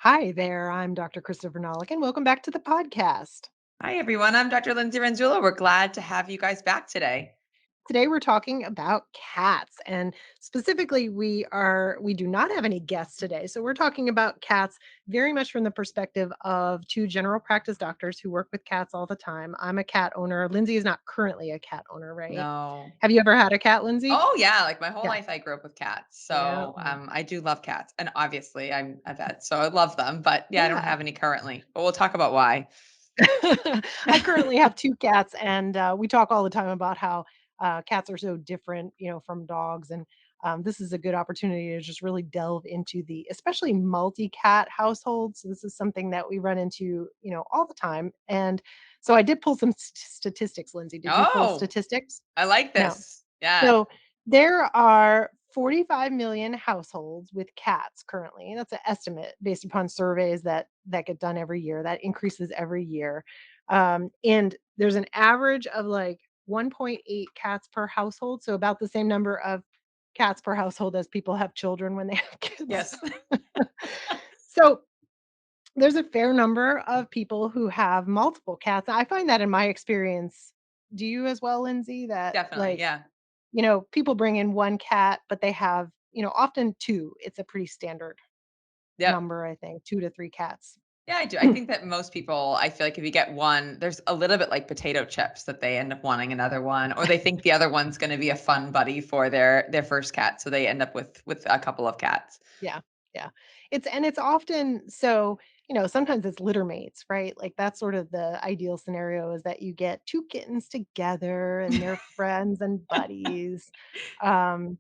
Hi there, I'm Dr. Christopher Vernaleken, and welcome back to the podcast. Hi, everyone. I'm Dr. Lindsay Renzullo. We're glad to have you guys back today. Today we're talking about cats, and specifically we do not have any guests today. So we're talking about cats very much from the perspective of two general practice doctors who work with cats all the time. I'm a cat owner. Lindsay is not currently a cat owner, right? No. Have you ever had a cat, Lindsay? Oh, yeah. Like my whole Yeah. life, I grew up with cats. Yeah. So I do love cats. And obviously, I'm a vet. So I love them. But yeah, I don't Yeah. have any currently. But we'll talk about why. I currently have 2 cats, and, we talk all the time about how, cats are so different, from dogs, and, this is a good opportunity to just really delve into the especially multi-cat households. So this is something that we run into, all the time, and so I did pull some statistics, Lindsay. Did you pull Oh, statistics? I like No. this. Yeah. So there are 45 million households with cats currently. That's an estimate based upon surveys that get done every year. That increases every year. And there's an average of like 1.8 cats per household. So about the same number of cats per household as people have children when they have kids. Yes, So there's a fair number of people who have multiple cats. I find that in my experience. Do you as well, Lindsay? That definitely. like Yeah. people bring in 1 cat, but they have, often 2. It's a pretty standard Yep. number, I think, 2 to 3 cats. Yeah, I do. I think that most people, I feel like if you get one, there's a little bit like potato chips that they end up wanting another one, or they think the other one's going to be a fun buddy for their first cat, so they end up with a couple of cats. Yeah, yeah. It's often so, sometimes it's litter mates, right? Like, that's sort of the ideal scenario is that you get 2 kittens together and they're friends and buddies. Um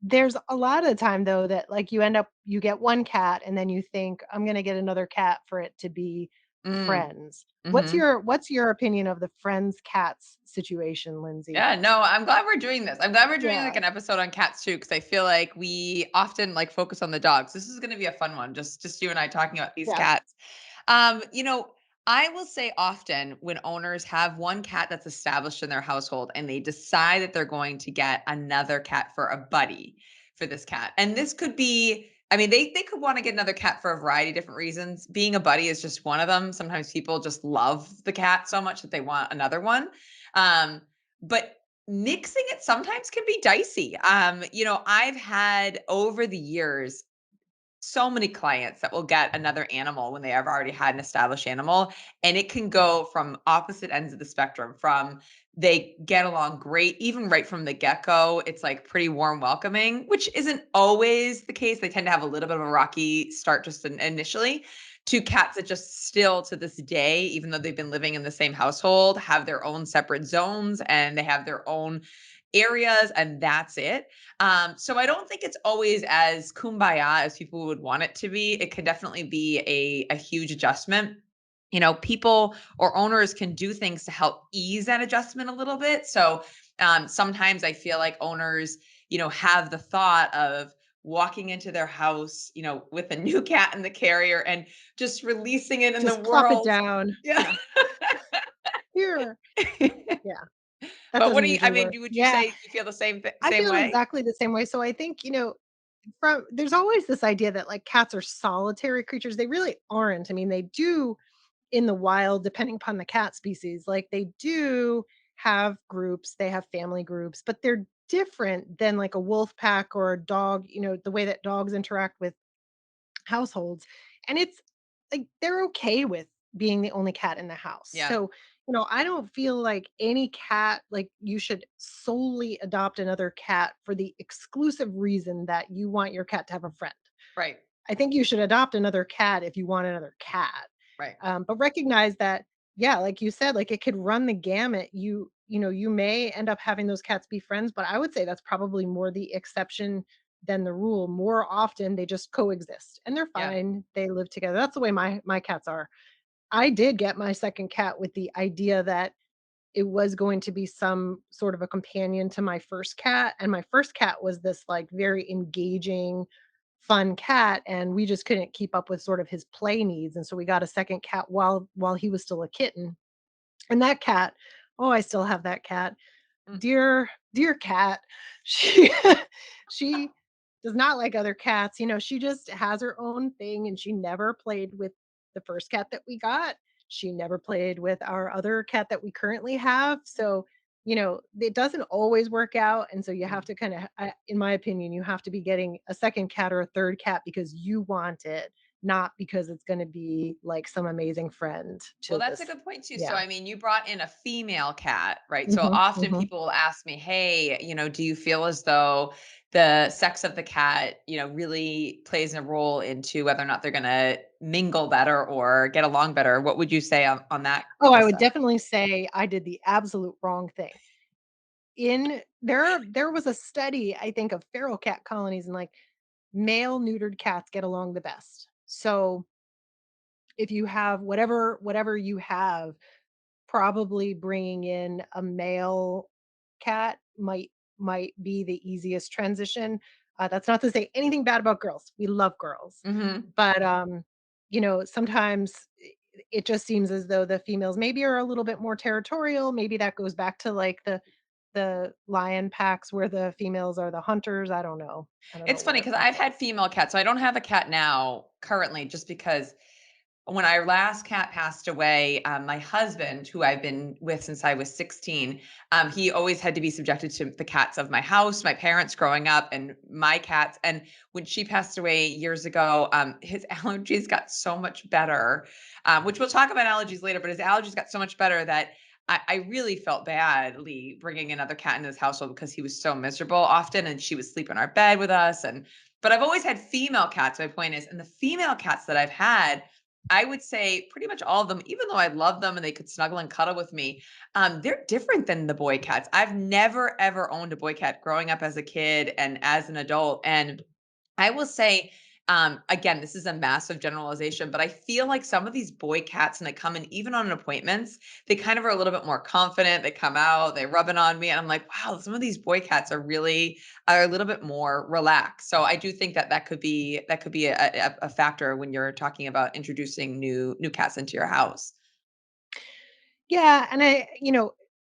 There's a lot of time though that, like, you get 1 cat and then you think, "I'm gonna get another cat for it to be Mm. friends." What's Mhm. your opinion of the friends cats situation, Lindsay? Yeah, no, I'm glad we're doing this. I'm glad we're doing like Yeah, an episode on cats too, because I feel like we often like focus on the dogs. This is going to be a fun one, just you and I talking about these yeah. cats. You know, I will say often when owners have one cat that's established in their household and they decide that they're going to get another cat for a buddy for this cat. And this could be, I mean, they could want to get another cat for a variety of different reasons. Being a buddy is just one of them. Sometimes people just love the cat so much that they want another one. Um, but mixing it sometimes can be dicey. I've had over the years so many clients that will get another animal when they have already had an established animal, and it can go from opposite ends of the spectrum. From they get along great even right from the get-go, it's like pretty warm welcoming, which isn't always the case. They tend to have a little bit of a rocky start just initially, to cats that just still to this day, even though they've been living in the same household, have their own separate zones and they have their own areas, and that's it. So I don't think it's always as kumbaya as people would want it to be. It can definitely be a huge adjustment. People or owners can do things to help ease that adjustment a little bit. So sometimes I feel like owners, have the thought of walking into their house, with a new cat in the carrier and just releasing it in the Just plop it world. down. Yeah. Yeah. Here. Yeah. That But what doesn't do you, I usually mean, work. would you Yeah. say you feel the I same feel way? exactly the same way. So I think, from there's always this idea that like cats are solitary creatures. They really aren't. I mean, they do in the wild, depending upon the cat species, like they do have groups, they have family groups, but they're different than like a wolf pack or a dog, the way that dogs interact with households. And it's like they're okay with being the only cat in the house. Yeah. So, I don't feel like any cat, like you should solely adopt another cat for the exclusive reason that you want your cat to have a friend. Right. I think you should adopt another cat if you want another cat. Right. But recognize that, yeah, like you said, like it could run the gamut. You may end up having those cats be friends, but I would say that's probably more the exception than the rule. More often, they just coexist and they're Yeah. fine. They live together. That's the way my cats are. I did get my second cat with the idea that it was going to be some sort of a companion to my first cat, and my first cat was this, like, very engaging, fun cat, and we just couldn't keep up with sort of his play needs, and so we got a second cat while he was still a kitten, and that cat, oh, I still have that cat. Mm. Dear cat, she she does not like other cats, she just has her own thing, and she never played with the first cat that we got. She never played with our other cat that we currently have, so, it doesn't always work out, and so you have Mm. to kinda in my opinion, you have to be getting a second cat or a third cat because you want it, not because it's gonna be, like, some amazing friend Well, to that's a this. good point too. So, Yeah. I mean, you brought in a female cat, right? So Mhm, often mhm. people will ask me, hey, do you feel as though the sex of the cat, really plays a role into whether or not they're going to mingle better or get along better? What would you say on that, Oh, I would Krista? definitely say I did the absolute wrong thing. There was a study, I think, of feral cat colonies, and, like, male neutered cats get along the best. So, if you have whatever you have, probably bringing in a male cat might be the easiest transition. That's not to say anything bad about girls. We love girls. Hmm. But, sometimes it just seems as though the females maybe are a little bit more territorial. Maybe that goes back to, like, the lion packs where the females are the hunters. I don't know. I don't know It's funny what because it I've is. had female cats. So I don't have a cat now currently just because when our last cat passed away, my husband, who I've been with since I was 16, he always had to be subjected to the cats of my house, my parents growing up, and my cats. And when she passed away years ago, his allergies got so much better, which we'll talk about allergies later, but his allergies got so much better that I really felt badly bringing another cat into this household because he was so miserable often, and she would sleep in our bed with us. But I've always had female cats. My point is, and the female cats that I've had, I would say pretty much all of them, even though I love them and they could snuggle and cuddle with me, they're different than the boy cats. I've never ever owned a boy cat growing up as a kid and as an adult. And I will say, again, this is a massive generalization, but I feel like some of these boy cats, and they come in even on appointments, they kind of are a little bit more confident. They come out, they rub it on me, and I'm like, wow, some of these boy cats are a little bit more relaxed. So I do think that that could be a factor when you're talking about introducing new cats into your house. Yeah, and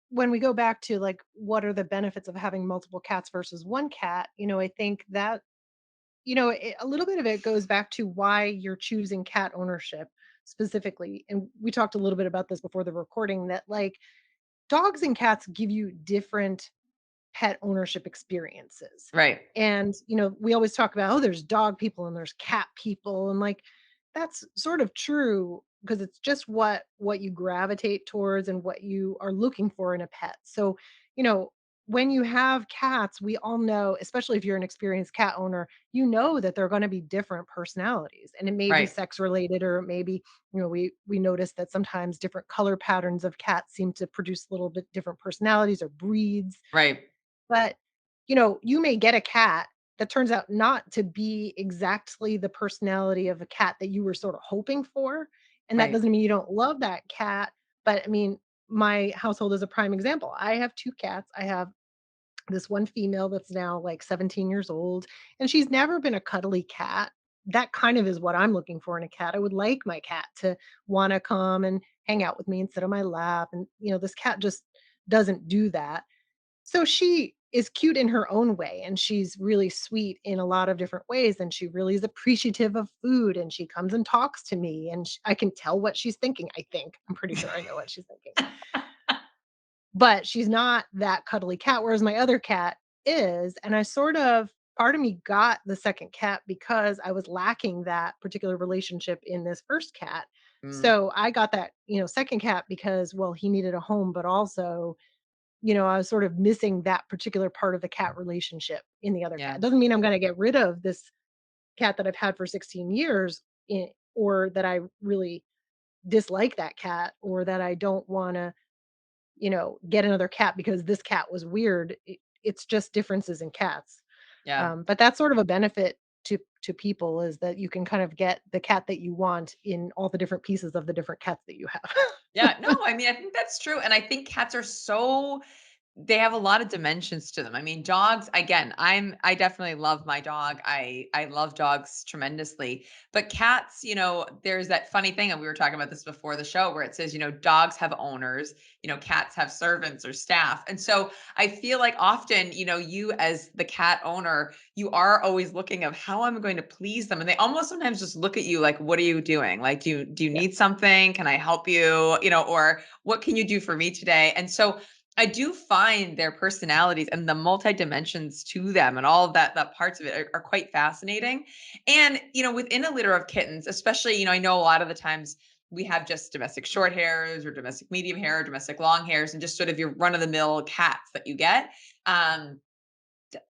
when we go back to, like, what are the benefits of having multiple cats versus one cat, I think that, a little bit of it goes back to why you're choosing cat ownership specifically. And we talked a little bit about this before the recording, that, like, dogs and cats give you different pet ownership experiences. Right, And, we always talk about, oh, there's dog people and there's cat people. And, like, that's sort of true because it's just what you gravitate towards and what you are looking for in a pet. So, you know, when you have cats, we all know, especially if you're an experienced cat owner, that they're going to be different personalities. And it may be right, sex related, or it may be, we notice that sometimes different color patterns of cats seem to produce a little bit different personalities or breeds. right, But, you may get a cat that turns out not to be exactly the personality of a cat that you were sort of hoping for, and that right. doesn't mean you don't love that cat, but, I mean, my household is a prime example. I have 2 cats. I have this one female that's now, like, 17 years old, and she's never been a cuddly cat. That kind of is what I'm looking for in a cat. I would like my cat to wanna come and hang out with me and sit on my lap, and, this cat just doesn't do that. So she is cute in her own way, and she's really sweet in a lot of different ways, and she really is appreciative of food, and she comes and talks to me, and I can tell what she's thinking, I think. I'm pretty sure I know what she's thinking. But she's not that cuddly cat, whereas my other cat is, and I sort of part of me got the second cat because I was lacking that particular relationship in this first cat. Mm, So I got that, second cat because, well, he needed a home, but also, I was sort of missing that particular part of the cat relationship in the other cat. yeah. It doesn't mean I'm gonna get rid of this cat that I've had for 16 years, or that I really dislike that cat, or that I don't wanna, get another cat because this cat was weird. It's just differences in cats. Yeah. But that's sort of a benefit to people, is that you can kind of get the cat that you want in all the different pieces of the different cats that you have. Yeah, no, I mean, I think that's true, and I think cats are so They have a lot of dimensions to them. I mean, dogs, again, I definitely love my dog. I love dogs tremendously. But cats, there's that funny thing, and we were talking about this before the show, where it says, dogs have owners, cats have servants or staff. And so I feel like often, you as the cat owner, you are always looking of how I'm going to please them. And they almost sometimes just look at you like, what are you doing? Like, do you Yeah. need something? Can I help you? Or what can you do for me today? And so I do find their personalities and the multi dimensions to them and all of that parts of it are quite fascinating. And, within a litter of kittens, especially, I know a lot of the times we have just domestic short hairs or domestic medium hair, or domestic long hairs, and just sort of your run of the mill cats that you get. Um,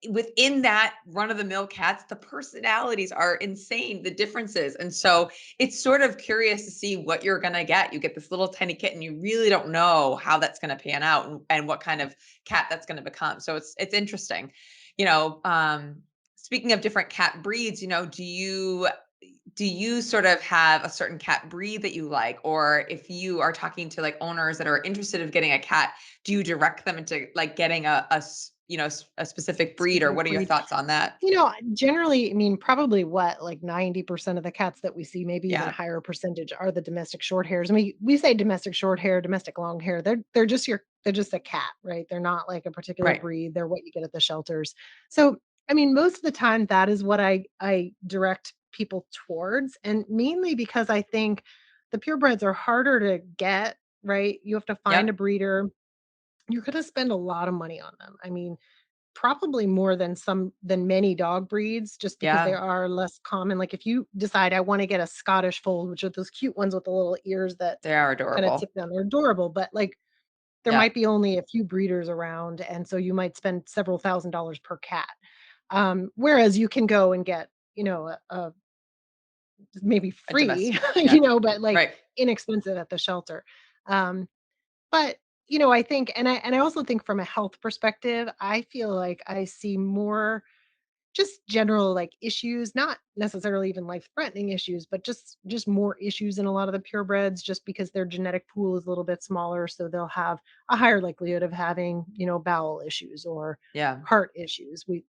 Within that run of the mill cats, the personalities are insane, the differences. And so it's sort of curious to see what you're going to get. You get this little tiny kitten, you really don't know how that's going to pan out and what kind of cat that's going to become. So it's interesting. You know, um Speaking of different cat breeds, do you sort of have a certain cat breed that you like, or if you are talking to like owners that are interested of getting a cat, do you direct them into like getting a specific breed, or Specific what are your breed. thoughts on that? Generally, I mean, probably what, like 90% of the cats that we see, maybe even Yeah, higher percentage, are the domestic short hairs. I mean, we say domestic short hair, domestic long hair. They're just a cat, right? They're not like a particular right. breed. They're what you get at the shelters. So, I mean, most of the time that is what I direct people towards. And mainly because I think the purebreds are harder to get, right? You have to find a Yep. breeder. You're gonna spend a lot of money on them. I mean, probably more than many dog breeds just because they Yeah, are less common. Like, if you decide I wanna get a Scottish fold, which are those cute ones with the little ears that they are kinda adorable. tip down, they're adorable, but, like, there Yeah. might be only a few breeders around, and so you might spend several thousand dollars per cat. Whereas you can go and get, a maybe A free, domestic. Yeah. but, like, Right. inexpensive at the shelter. Um, but, I think, and I also think from a health perspective, I feel like I see more just general, like, issues, not necessarily even life-threatening issues, but just more issues in a lot of the purebreds just because their genetic pool is a little bit smaller, so they'll have a higher likelihood of having, bowel issues or Yeah. heart issues. We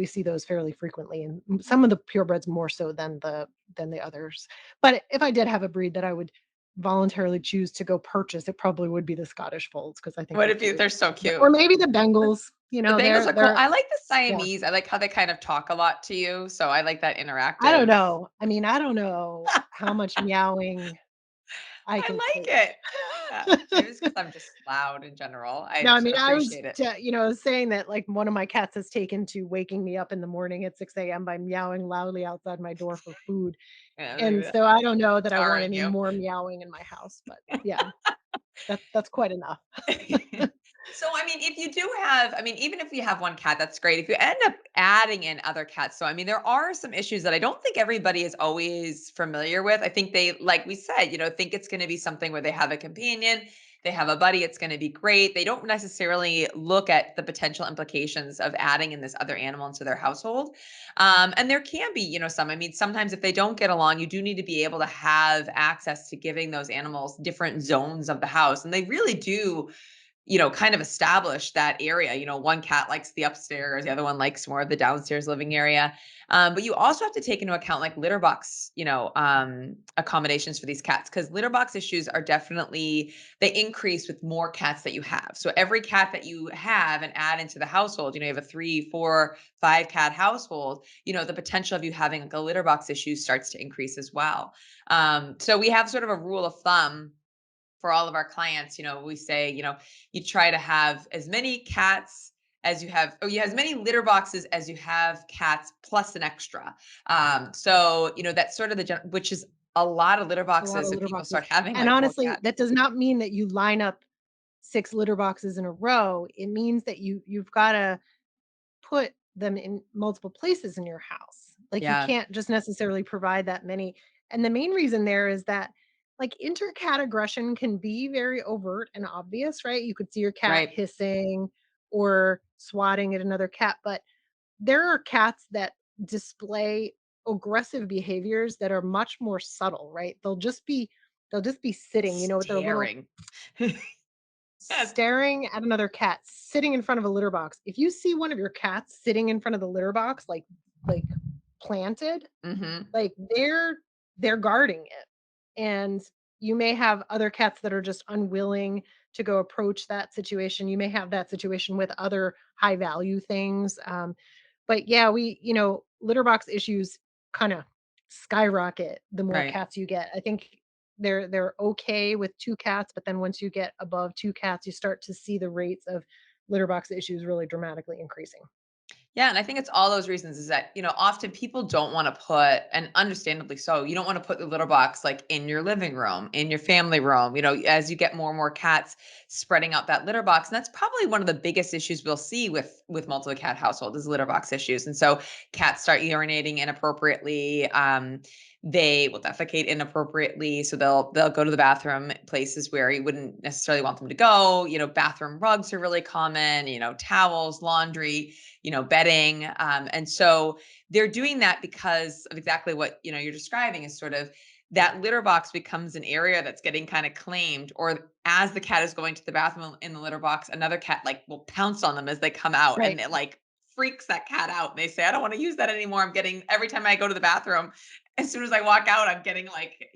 see those fairly frequently, and some of the purebreds more so than the others. But if I did have a breed that I would voluntarily choose to go purchase, it probably would be the Scottish Folds because I think What they're if you cute. they're so Or cute. maybe the Bengals, The Bengals are cool. they're I like the yeah. Siamese. I like how they kind of talk a lot to you, so I like that I don't interactive. know. I mean, I don't know how much meowing I I can like take. it. Yeah. Maybe it's because 'cause I'm just loud in general. No, I I mean, I was appreciate it. saying that, like, one of my cats has taken to waking me up in the morning at 6 a.m. by meowing loudly outside my door for food, Yeah, maybe and so I don't know that I want charring any you. more meowing in my house, but yeah, that's quite enough. So, I mean, if you do have, I mean, even if you have one cat, that's great. If you end up adding in other cats, so I mean, there are some issues that I don't think everybody is always familiar with. I think they, like we said, think it's going to be something where they have a companion, they have a buddy, it's going to be great. They don't necessarily look at the potential implications of adding in this other animal into their household. And there can be, some. I mean, sometimes if they don't get along, you do need to be able to have access to giving those animals different zones of the house, and they really do kind of establish that area. One cat likes the upstairs, the other one likes more of the downstairs living area. But you also have to take into account like litter box, accommodations for these cats, because litter box issues are definitely, they increase with more cats that you have. So every cat that you have and add into the household, you have a 3, 4, 5 cat household, the potential of you having like a litter box issue starts to increase as well. So we have sort of a rule of thumb for all of our clients. We say, you try to have as many cats as you have, or you have as many litter boxes as you have cats plus an extra. So, that's sort of which is a lot of litter It's a lot boxes of if litter people boxes, start having and like more honestly, cats. that does not mean that you line up 6 litter boxes in a row. It means that you've gotta put them in multiple places in your house. Like, you Yeah, can't just necessarily provide that many. And the main reason there is that, like, inter-cat aggression can be very overt and obvious, right? You could see your cat right. hissing or swatting at another cat, but there are cats that display aggressive behaviors that are much more subtle, right? They'll just be sitting, with their little Staring. Yes. staring at another cat sitting in front of a litter box. If you see one of your cats sitting in front of the litter box, like planted, Mhm. like they're guarding it. And you may have other cats that are just unwilling to go approach that situation. You may have that situation with other high value things. But yeah, litter box issues kind of skyrocket the more Right. cats you get. I think they're okay with 2 cats, but then once you get above 2 cats, you start to see the rates of litter box issues really dramatically increasing. Yeah, and I think it's all those reasons is that, often people don't want to put, and understandably so, you don't want to put the litter box like in your living room, in your family room, as you get more and more cats spreading out that litter box. And that's probably one of the biggest issues we'll see with multiple cat households is litter box issues. And so cats start urinating inappropriately. They will defecate inappropriately. So they'll go to the bathroom places where you wouldn't necessarily want them to go. Bathroom rugs are really common, towels, laundry, bedding. And so they're doing that because of exactly what, you're describing is sort of that litter box becomes an area that's getting kind of claimed, or as the cat is going to the bathroom in the litter box, another cat like will pounce on them as they come out, Right. and it like freaks that cat out. And they say, I don't want to use that anymore. I'm getting, every time I go to the bathroom, as soon as I walk out, I'm getting like,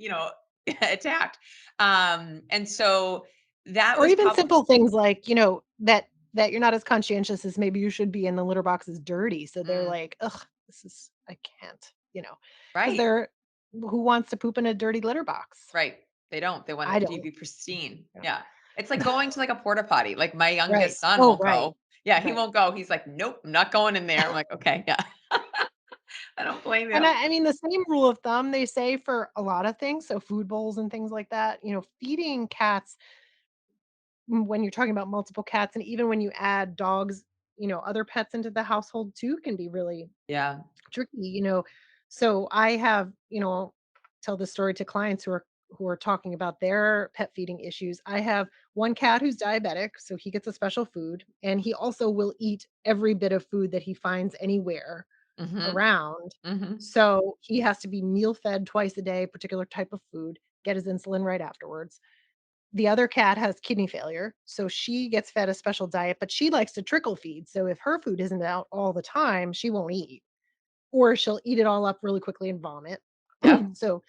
attacked. And so that Or was even probably simple things like, that you're not as conscientious as maybe you should be and the litter box is dirty. So they're like, "Ugh, this is I can't," because right. they're who wants to poop in a dirty litter box? Right. They don't. They want I it to don't. be pristine. Yeah. Yeah. It's like going to like a porta potty. Like my Right. youngest son Oh, won't right. go. Yeah, he Right. won't go. He's like, nope, I'm not going in there. I'm like, okay, yeah. I don't blame And you. I mean, the same rule of thumb they say for a lot of things, so food bowls and things like that, feeding cats when you're talking about multiple cats and even when you add dogs, other pets into the household too can be really Yeah. tricky. So I have, tell this story to clients who are talking about their pet feeding issues. I have one cat who's diabetic, so he gets a special food, and he also will eat every bit of food that he finds anywhere Mm-hmm. around. Mm-hmm. So he has to be meal fed twice a day, particular type of food, get his insulin right afterwards. The other cat has kidney failure, so she gets fed a special diet, but she likes to trickle feed. So if her food isn't out all the time, she won't eat or she'll eat it all up really quickly and vomit. Yep. So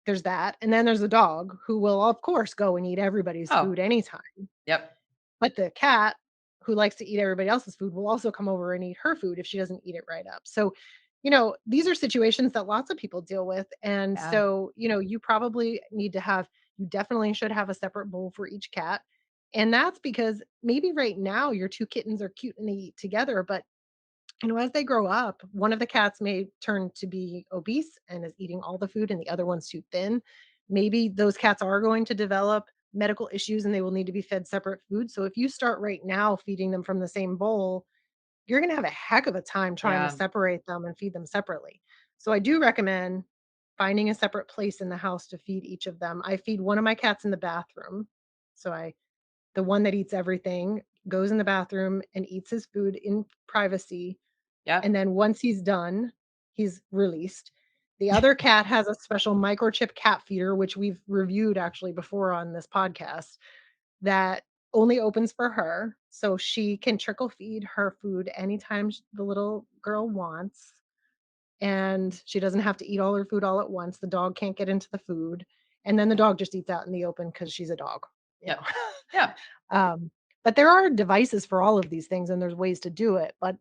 there's that. And then there's a dog who will, of course, go and eat everybody's Oh, food anytime. yep. But the cat who likes to eat everybody else's food will also come over and eat her food if she doesn't eat it right up. So, these are situations that lots of people deal with. And Yeah. so, you definitely should have a separate bowl for each cat. And that's because maybe right now your two kittens are cute and they eat together, but as they grow up, one of the cats may turn to be obese and is eating all the food, and the other one's too thin. Maybe those cats are going to develop medical issues and they will need to be fed separate food. So if you start right now feeding them from the same bowl, you're going to have a heck of a time trying to Yeah. separate them and feed them separately. So I do recommend finding a separate place in the house to feed each of them. I feed one of my cats in the bathroom. So the one that eats everything goes in the bathroom and eats his food in privacy, and Yep. then once he's done, he's released. The other cat has a special microchip cat feeder, which we've reviewed actually before on this podcast, that only opens for her, so she can trickle feed her food anytime the little girl wants, and she doesn't have to eat all her food all at once. The dog can't get into the food, and then the dog just eats out in the open because she's a dog, you know. Yep. Yeah. Um, but there are devices for all of these things and there's ways to do it. But,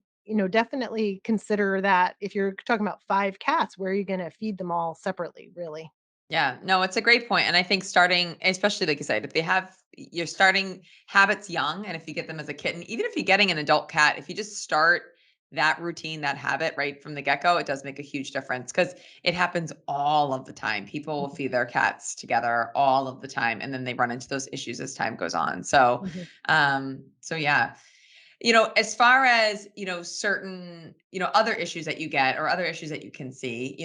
definitely consider that if you're talking about 5 cats, where are you gonna feed them all separately, really? Yeah, no, it's a great point. And I think starting, especially like you said, if you're starting habits young, and if you get them as a kitten, even if you're getting an adult cat, if you just start that routine, that habit right from the get go, it does make a huge difference because it happens all of the time. People will Mhm, feed their cats together all of the time, and then they run into those issues as time goes on. So yeah, as far as, certain, other issues that you get or other issues that you can see,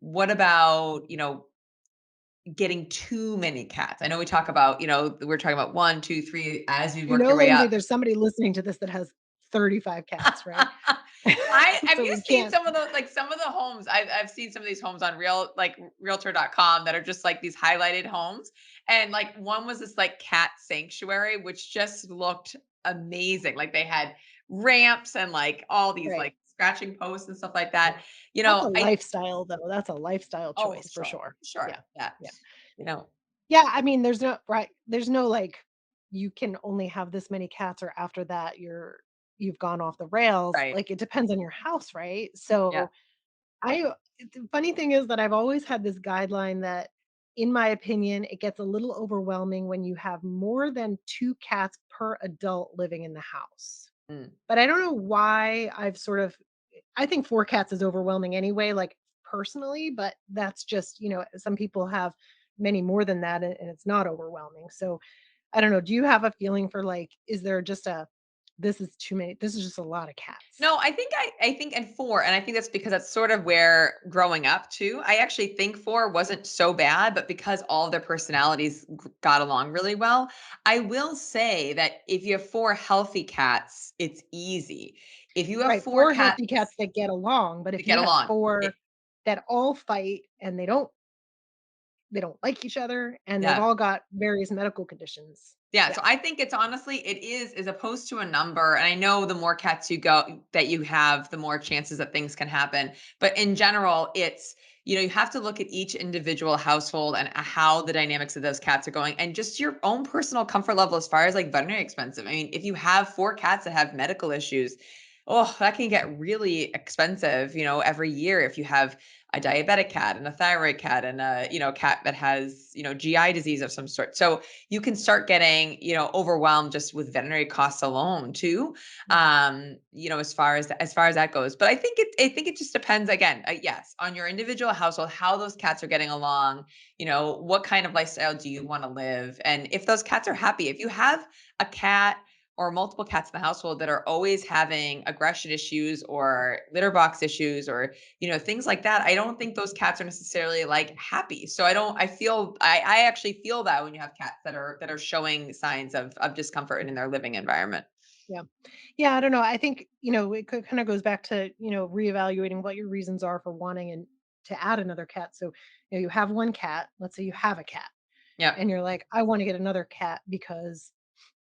what about, getting too many cats? I know we talk about, we're talking about one, two, three, as you work your way Lindsay, up. there's somebody listening to this that has 35 cats, right? I have So you we seen can't. some of those, like some of the homes I've seen some of these homes on realtor.com that are just like these highlighted homes, And like one was this like cat sanctuary, which just looked amazing. Like they had ramps and like all these Right. like scratching posts and stuff like that. That's a I lifestyle though, that's a lifestyle oh choice for for sure, sure. for sure, Yeah, yeah. yeah. You know, Yeah, I mean, there's no, like, you can only have this many cats or after that you've gone off the rails, right, like, it depends on your house, right? yeah, So, the funny thing is that I've always had this guideline that, in my opinion, it gets a little overwhelming when you have more than 2 cats per adult living in the house. mm, But I don't know why I think 4 cats is overwhelming anyway, like, personally, but that's just, some people have many more than that, and it's not overwhelming. So, I don't know, do you have a feeling for, like, is there just "This is too many, this is just a lot of cats?" no, I think and 4, and I think that's because that's sort of where growing up too, I actually think 4 wasn't so bad, but because all of their personalities got along really well, I will say that if you have 4 healthy cats, it's easy. If you have Right, 4 4 cats healthy cats that get along, but that if you get have along, 4 it that all fight and they don't like each other, and they've yeah. all got various medical conditions. Yeah, Yeah, so I think it's honestly it is as opposed to a number, and I know the more cats you have, the more chances that things can happen. But in general, it's you have to look at each individual household and how the dynamics of those cats are going, and just your own personal comfort level as far as like veterinary expensive. I mean, if you have 4 cats that have medical issues, oh, that can get really expensive, every year if you have a diabetic cat and a thyroid cat and a cat that has GI disease of some sort. So you can start getting overwhelmed just with veterinary costs alone too, yeah, as far as that goes. But I think it just depends again, yes, on your individual household, how those cats are getting along, what kind of lifestyle do you want to live, and if those cats are happy. If you have a cat or multiple cats in the household that are always having aggression issues or litter box issues or things like that, I don't think those cats are necessarily like happy. So I actually feel that when you have cats that are showing signs of discomfort in their living environment. yeah. Yeah, I don't know. I think, it kind of goes back to, reevaluating what your reasons are for wanting and to add another cat. So, you have one cat, let's say you have a cat, Yeah. and you're like, I want to get another cat because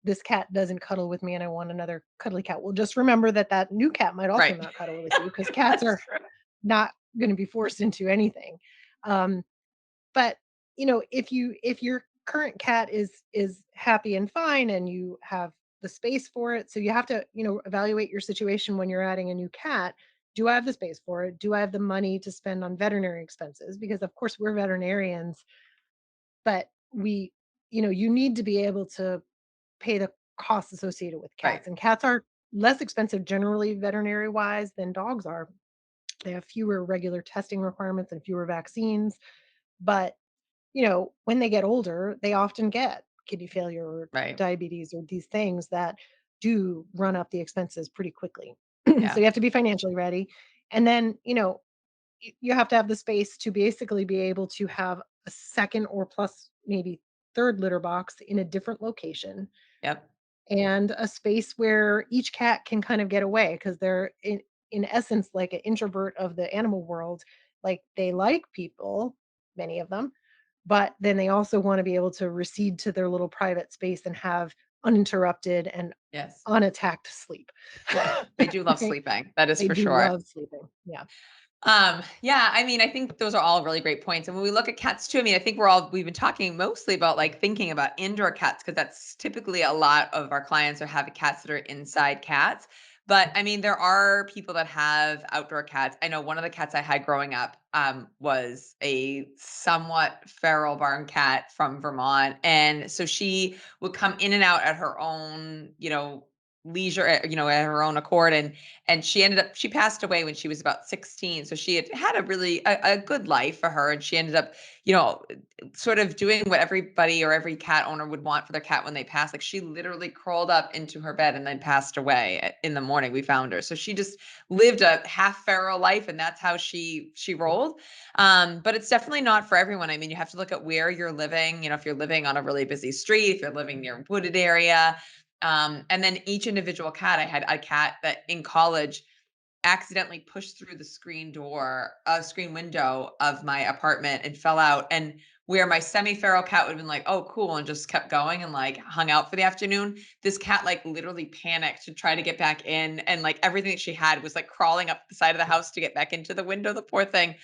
this cat doesn't cuddle with me and I want another cuddly cat. Well, just remember that that new cat might also Right. not cuddle with you because cats That's are true. not going to be forced into anything. Um, but if your current cat is happy and fine and you have the space for it, so you have to, evaluate your situation when you're adding a new cat. Do I have the space for it? Do I have the money to spend on veterinary expenses? Because of course we're veterinarians, but you need to be able to pay the costs associated with Right. cats. And cats are less expensive generally veterinary wise than dogs are. They have fewer regular testing requirements and fewer vaccines, but when they get older, they often get kidney failure or Right. diabetes or these things that do run up the expenses pretty quickly. So Yeah. you have to be financially ready. And then, you have to have the space to basically be able to have a second or plus maybe third litter box in a different location Yep. and a space where each cat can kind of get away because they're in essence like an introvert of the animal world. Like they like people, many of them, but then they also want to be able to recede to their little private space and have uninterrupted and Yes. unattacked sleep. Yeah. They do love Right? sleeping. That is They for do sure. love sleeping. Yeah. Yeah, I mean, I think those are all really great points. And when we look at cats too, I mean, I think we've been talking mostly about like thinking about indoor cats because that's typically a lot of our clients are having cats that are inside cats. But I mean, there are people that have outdoor cats. I know one of the cats I had growing up was a somewhat feral barn cat from Vermont. And so she would come in and out at her own, leisure, at her own accord. And she passed away when she was about 16, so she had had a good life for her, and she ended up you know sort of doing what everybody or every cat owner would want for their cat when they pass. Like she literally crawled up into her bed and then passed away in the morning we found her. So she just lived a half feral life, and that's how she rolled. But it's definitely not for everyone. I mean, you have to look at where you're living. If you're living on a really busy street, if you're living near a wooded area, and then each individual cat, I had a cat that in college accidentally pushed through the screen window of my apartment and fell out. And where my semi-feral cat would have been like, "Oh, cool," and just kept going and, like, hung out for the afternoon. This cat, like, literally panicked to try to get back in, and, like, everything that she had was, like, crawling up the side of the house to get back into the window, the poor thing.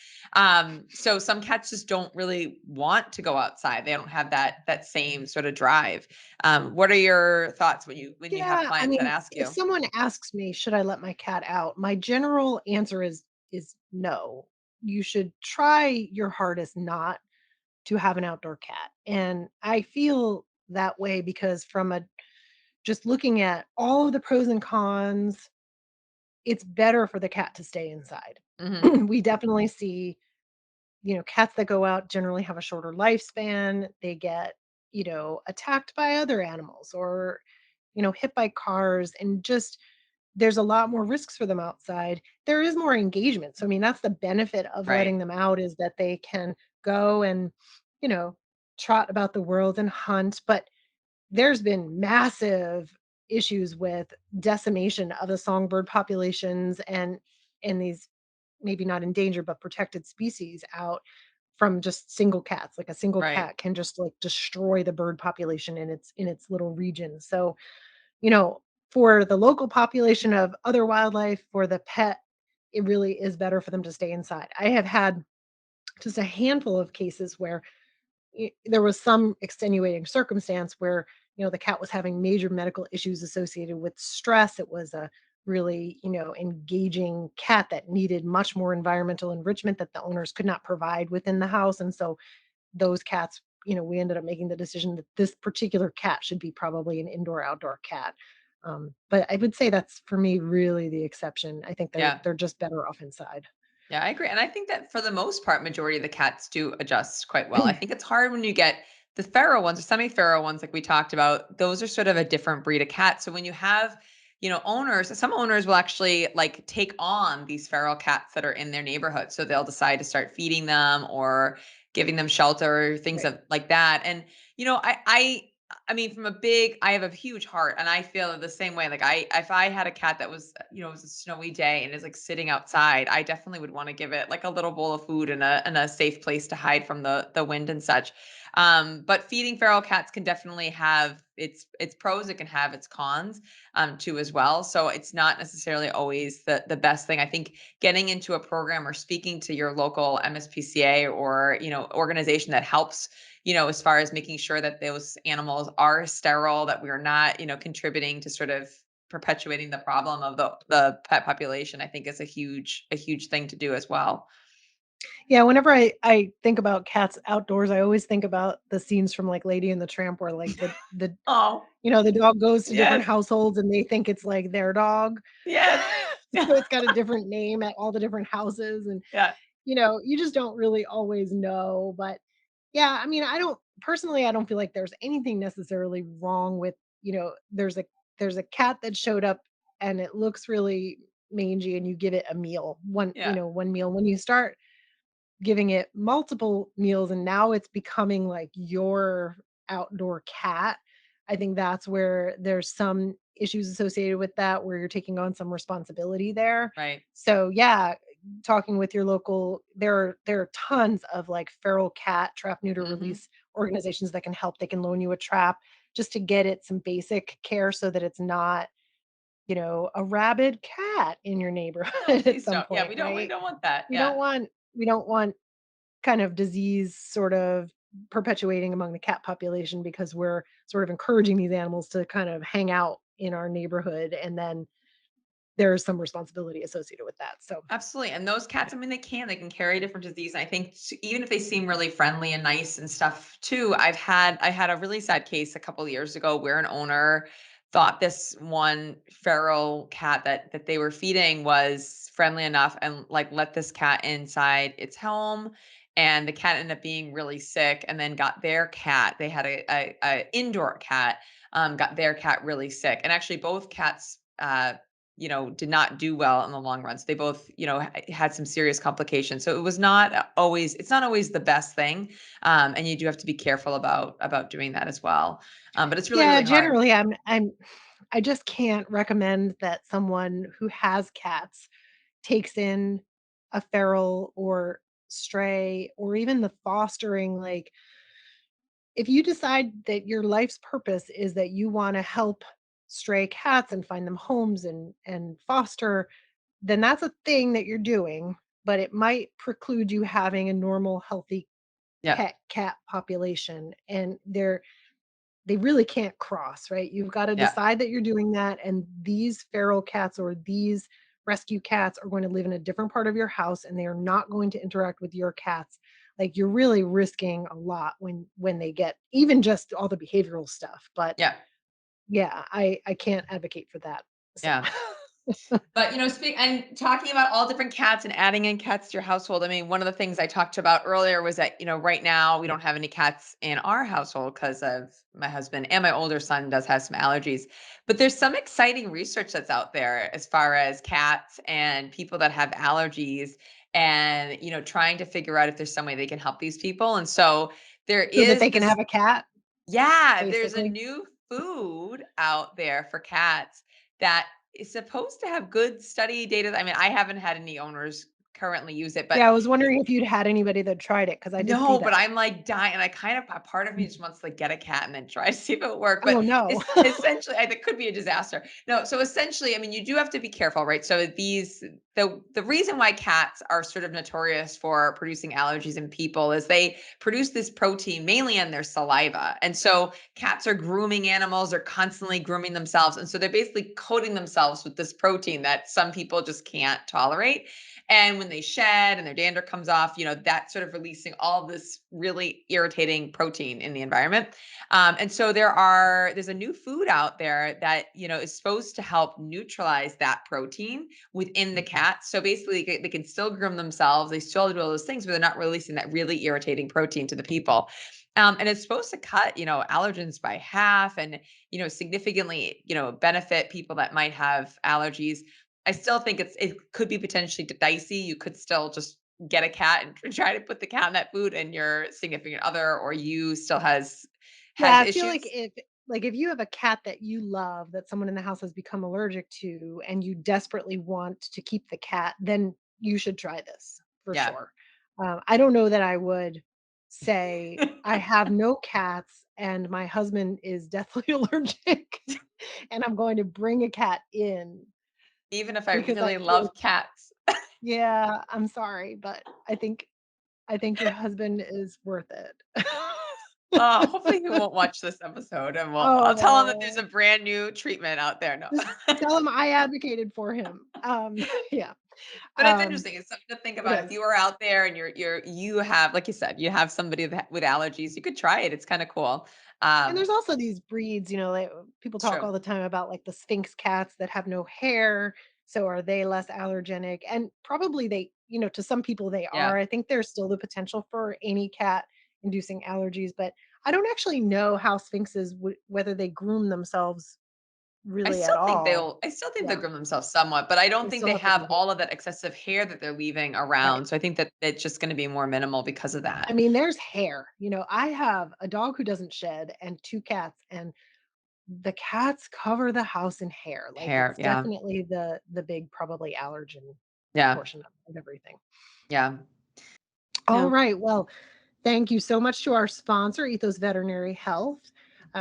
So some cats just don't really want to go outside. They don't have that same sort of drive. What are your thoughts when you have Yeah, I clients that mean, ask if you? someone asks me, "Should I let my cat out?" My general answer is no. You should try your hardest not to have an outdoor cat. And I feel that way because from a just looking at all of the pros and cons, it's better for the cat to stay inside. Mhm. We definitely see, cats that go out generally have a shorter lifespan. They get, attacked by other animals or, hit by cars and just there's a lot more risks for them outside. There is more engagement. So I mean, that's the benefit of Right, letting them out is that they can go and, you know, trot about the world and hunt, but there's been massive issues with decimation of the songbird populations and these maybe not endangered but protected species out from just single cats. Like a single right. cat can just like destroy the bird population in its little region. So, you know, for the local population of other wildlife, for the pet, it really is better for them to stay inside. I have had just a handful of cases where there was some extenuating circumstance where the cat was having major medical issues associated with stress. It was a really engaging cat that needed much more environmental enrichment that the owners could not provide within the house, and so those cats, we ended up making the decision that this particular cat should be probably an indoor outdoor cat. But I would say that's for me really the exception. I think they're Yeah. they're just better off inside. Yeah, I agree. And I think that for the most part, majority of the cats do adjust quite well. I think it's hard when you get the feral ones or semi-feral ones, like we talked about. Those are sort of a different breed of cat. So when you have, owners, some owners will actually like take on these feral cats that are in their neighborhood. So they'll decide to start feeding them or giving them shelter, things Right. of like that. And you know, I mean, I have a huge heart, and I feel the same way. Like, if I had a cat that was, it was a snowy day and is like sitting outside, I definitely would want to give it like a little bowl of food and a safe place to hide from the wind and such. But feeding feral cats can definitely have its pros. It can have its cons, too as well. So it's not necessarily always the best thing. I think getting into a program or speaking to your local MSPCA or organization that helps as far as making sure that those animals are sterile, that we are not, contributing to sort of perpetuating the problem of the pet population, I think is a huge thing to do as well. Yeah, whenever I think about cats outdoors, I always think about the scenes from, like, Lady and the Tramp where, like, the Oh, the dog goes to different yes, households and they think it's, like, their dog. yes. So it's got a different name at all the different houses, and, Yeah, you just don't really always know, but, yeah, I mean, I don't feel like there's anything necessarily wrong with, there's a cat that showed up and it looks really mangy and you give it a meal, yeah, one meal. When you start giving it multiple meals and now it's becoming like your outdoor cat, I think that's where there's some issues associated with that where you're taking on some responsibility there. right. So yeah, talking with your local, there are tons of like feral cat trap neuter Mhm. release organizations that can help. They can loan you a trap just to get it some basic care so that it's not, a rabid cat in your Oh, neighborhood at please some don't. Yeah, point, we right? don't want that. We Yeah. don't want we don't want kind of disease sort of perpetuating among the cat population because we're sort of encouraging these animals to kind of hang out in our neighborhood, and then there's some responsibility associated with that. So, Absolutely, and those cats, I mean, they can carry different disease, and I think even if they seem really friendly and nice and stuff too, I had a really sad case a couple of years ago where an owner thought this one feral cat that they were feeding was friendly enough and, like, let this cat inside its home, and the cat ended up being really sick and then got their cat, they had a indoor cat, got their cat really sick, and actually both cats, did not do well in the long run. So they both, had some serious complications. So it was not it's not always the best thing. And you do have to be careful about doing that as well. But it's really, yeah, really hard. generally I just can't recommend that someone who has cats takes in a feral or stray or even the fostering, like if you decide that your life's purpose is that you want to help stray cats and find them homes and foster, then that's a thing that you're doing, but it might preclude you having a normal healthy Yeah. pet cat population, and they really can't cross, right? You've got to Yeah. decide that you're doing that, and these feral cats or these rescue cats are going to live in a different part of your house, and they are not going to interact with your cats. Like, you're really risking a lot when they get even just all the behavioral stuff. But Yeah. yeah, I can't advocate for that. So Yeah. But, speak and talking about all different cats and adding in cats to your household. I mean, one of the things I talked about earlier was that, right now we don't have any cats in our household because of my husband, and my older son does have some allergies. But there's some exciting research that's out there as far as cats and people that have allergies and, trying to figure out if there's some way they can help these people. And so there so that is they can this have a cat, yeah, there's a basically. new food out there for cats that is supposed to have good study data. I mean, I haven't had any owners currently use it, but Yeah, I was wondering if you'd had anybody that tried it because I did see no, but that. I'm like dying, and I kind of a part of me just wants to like get a cat and then try to see if it would work. But Oh, no. it's essentially, it could be a disaster. No, so essentially, I mean, you do have to be careful, right? So the reason why cats are sort of notorious for producing allergies in people is they produce this protein mainly in their saliva, and so cats are grooming animals, they're constantly grooming themselves, and so they're basically coating themselves with this protein that some people just can't tolerate. And when they shed and their dander comes off, that's sort of releasing all this really irritating protein in the environment. And so there's a new food out there that, is supposed to help neutralize that protein within the cat. So basically they can still groom themselves. They still do all those things, but they're not releasing that really irritating protein to the people. And it's supposed to cut, allergens by half and, significantly, benefit people that might have allergies. I still think it could be potentially dicey. You could still just get a cat and try to put the cat in that food, and your significant other or you still has Yeah, I feel like issues. if you have a cat that you love that someone in the house has become allergic to and you desperately want to keep the cat, then you should try this for Yeah. sure. I don't know that I would say I have no cats and my husband is deathly allergic and I'm going to bring a cat in Even if I because I really feel love cats. yeah, I'm sorry, but I think your husband is worth it. Oh, hopefully he won't watch this episode, and I'll tell him that there's a Oh. brand new treatment out there. No. Just tell him I advocated for him. Yeah, But it's um, interesting. It's something to think it about. If is. you are out there and you have, like you said, you have somebody with allergies, you could try it. It's kind of cool. And Um, there's also these breeds, like, people it's talk true. all the time about, like, the Sphynx cats that have no hair, so are they less allergenic? And probably to some people they Yeah. are. I think there's still the potential for any cat inducing allergies, but I don't actually know how Sphinxes would whether they groom themselves really at all. I still think they'll Yeah, groom themselves somewhat, but I don't they think still they have to have behave. all of that excessive hair that they're leaving Right. around. So I think that it's just going to be more minimal because of I that. mean, there's hair. I have a dog who doesn't shed and 2 cats, and the cats cover the house in hair. Like, Hair. it's Yeah. definitely the big probably allergen Yeah. portion of everything. Yeah. All Yeah. right, well, thank you so much to our sponsor, Ethos Veterinary Health.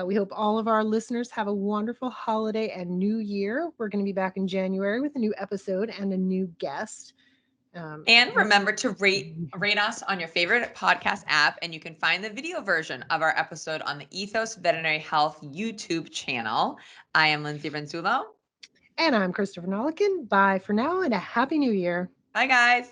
We hope all of our listeners have a wonderful holiday and new year. We're gonna be back in January with a new episode and a new guest. And Hope remember to rate us on your favorite podcast app, and you can find the video version of our episode on the Ethos Veterinary Health YouTube channel. I am Lindsay Renzullo. and I'm Christopher Nolikin. Bye for now and a happy new year. Bye, guys.